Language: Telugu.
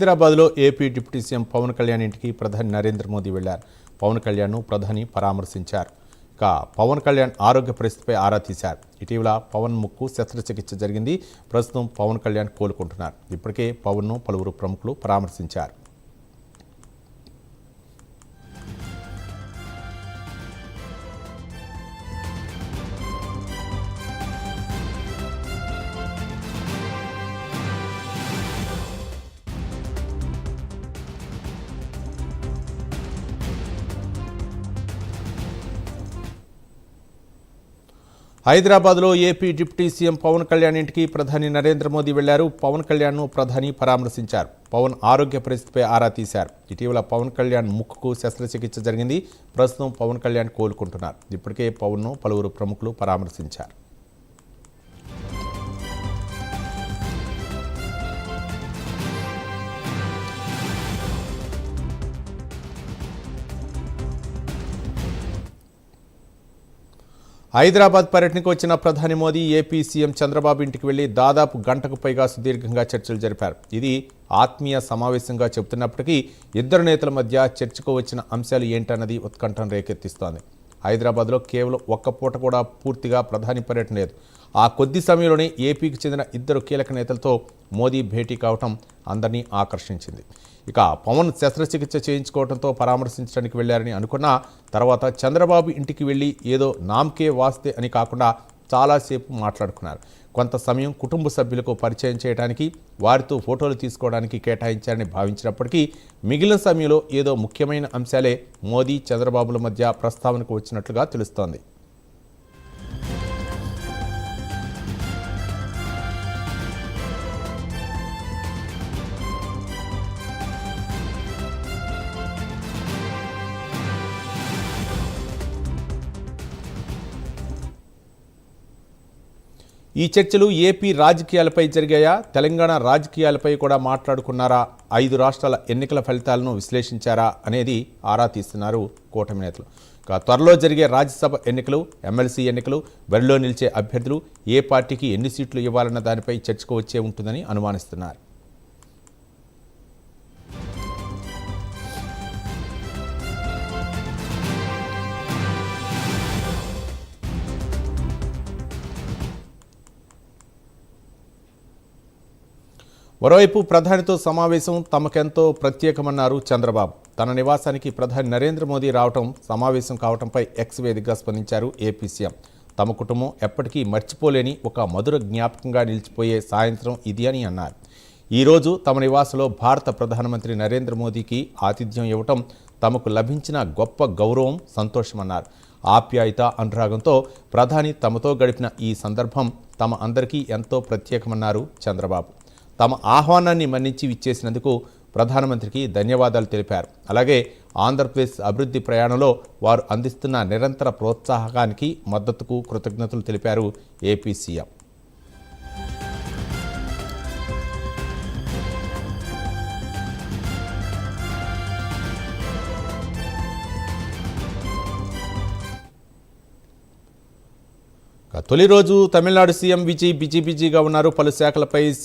హైదరాబాద్లో AP deputy CM Pawan Kalyan ఇంటికి ప్రధాని నరేంద్ర మోదీ వెళ్లారు. పవన్ కళ్యాణ్ను ప్రధాని పరామర్శించారు. ఇక పవన్ కళ్యాణ్ ఆరోగ్య పరిస్థితిపై ఆరా తీశారు. ఇటీవల పవన్ ముక్కు శస్త్రచికిత్స జరిగింది. ప్రస్తుతం పవన్ కళ్యాణ్ కోలుకుంటున్నారు. ఇప్పటికే పవన్ను పలువురు ప్రముఖులు పరామర్శించారు. హైదరాబాద్లో AP deputy CM Pawan Kalyan ఇంటికి ప్రధాని నరేంద్ర మోదీ వెళ్లారు. పవన్ కళ్యాణ్ను ప్రధాని పరామర్శించారు. పవన్ ఆరోగ్య పరిస్థితిపై ఆరా తీశారు. ఇటీవల పవన్ కళ్యాణ్ ముక్కుకు శస్త్రచికిత్స జరిగింది. ప్రస్తుతం పవన్ కళ్యాణ్ కోలుకుంటున్నారు. ఇప్పటికే పవన్ను పలువురు ప్రముఖులు పరామర్శించారు. హైదరాబాద్ పర్యటనకు వచ్చిన ప్రధాని మోదీ ఏపీ సీఎం చంద్రబాబు ఇంటికి వెళ్లి దాదాపు గంటకు పైగా సుదీర్ఘంగా చర్చలు జరిపారు. ఇది ఆత్మీయ సమావేశంగా చెబుతున్నప్పటికీ ఇద్దరు నేతల మధ్య చర్చకు వచ్చిన అంశాలు ఏంటన్నది ఉత్కంఠను రేకెత్తిస్తోంది. హైదరాబాద్లో కేవలం ఒక్క పూట కూడా పూర్తిగా ప్రధాని పర్యటన లేదు. ఆ కొద్ది సమయంలోనే ఏపీకి చెందిన ఇద్దరు కీలక నేతలతో మోదీ భేటీ కావటం అందరినీ ఆకర్షించింది. ఇక పవన్ శస్త్రచికిత్స చేయించుకోవడంతో పరామర్శించడానికి వెళ్లారని అనుకున్నా తర్వాత చంద్రబాబు ఇంటికి వెళ్లి ఏదో నామ్కే వాస్తే అని కాకుండా చాలాసేపు మాట్లాడుకున్నారు. కొంత సమయం కుటుంబ సభ్యులకు పరిచయం చేయడానికి, వారితో ఫోటోలు తీసుకోవడానికి కేటాయించారని భావించినప్పటికీ మిగిలిన సమయంలో ఏదో ముఖ్యమైన అంశాలే మోదీ చంద్రబాబుల మధ్య ప్రస్తావనకు వచ్చినట్లుగా తెలుస్తోంది. ఈ చర్చలు ఏపీ రాజకీయాలపై జరిగాయా, తెలంగాణ రాజకీయాలపై కూడా మాట్లాడుకున్నారా, 5 రాష్ట్రాల ఎన్నికల ఫలితాలను విశ్లేషించారా అనేది ఆరా తీస్తున్నారు కూటమి నేతలు. త్వరలో జరిగే రాజ్యసభ ఎన్నికలు, ఎమ్మెల్సీ ఎన్నికలు, బరిలో నిలిచే అభ్యర్థులు ఏ పార్టీకి ఎన్ని సీట్లు ఇవ్వాలన్న దానిపై చర్చకు వచ్చే ఉంటుందని అనుమానిస్తున్నారు. మరోవైపు ప్రధానితో సమావేశం తమకెంతో ప్రత్యేకమన్నారు చంద్రబాబు. తన నివాసానికి ప్రధాని నరేంద్ర మోదీ రావటం, సమావేశం కావటంపై ఎక్స్ వేదికగా స్పందించారు ఏపీ సీఎం. తమ కుటుంబం ఎప్పటికీ మర్చిపోలేని ఒక మధుర జ్ఞాపకంగా నిలిచిపోయే సాయంత్రం ఇది అని అన్నారు. ఈరోజు తమ నివాసంలో భారత ప్రధానమంత్రి నరేంద్ర మోదీకి ఆతిథ్యం ఇవ్వటం తమకు లభించిన గొప్ప గౌరవం, సంతోషమన్నారు. ఆప్యాయత, అనురాగంతో ప్రధాని తమతో గడిపిన ఈ సందర్భం తమ అందరికీ ఎంతో ప్రత్యేకమన్నారు చంద్రబాబు. తమ ఆహ్వానాన్ని మన్నించి విచ్చేసినందుకు ప్రధానమంత్రికి ధన్యవాదాలు తెలిపారు. అలాగే ఆంధ్రప్రదేశ్ అభివృద్ధి ప్రయాణంలో వారు అందిస్తున్న నిరంతర ప్రోత్సాహకానికి, మద్దతుకు కృతజ్ఞతలు తెలిపారు ఏపీ సీఎం. తొలి రోజు తమిళనాడు సీఎం విజయ్ బిజీగా ఉన్నారు. పలు శాఖలపై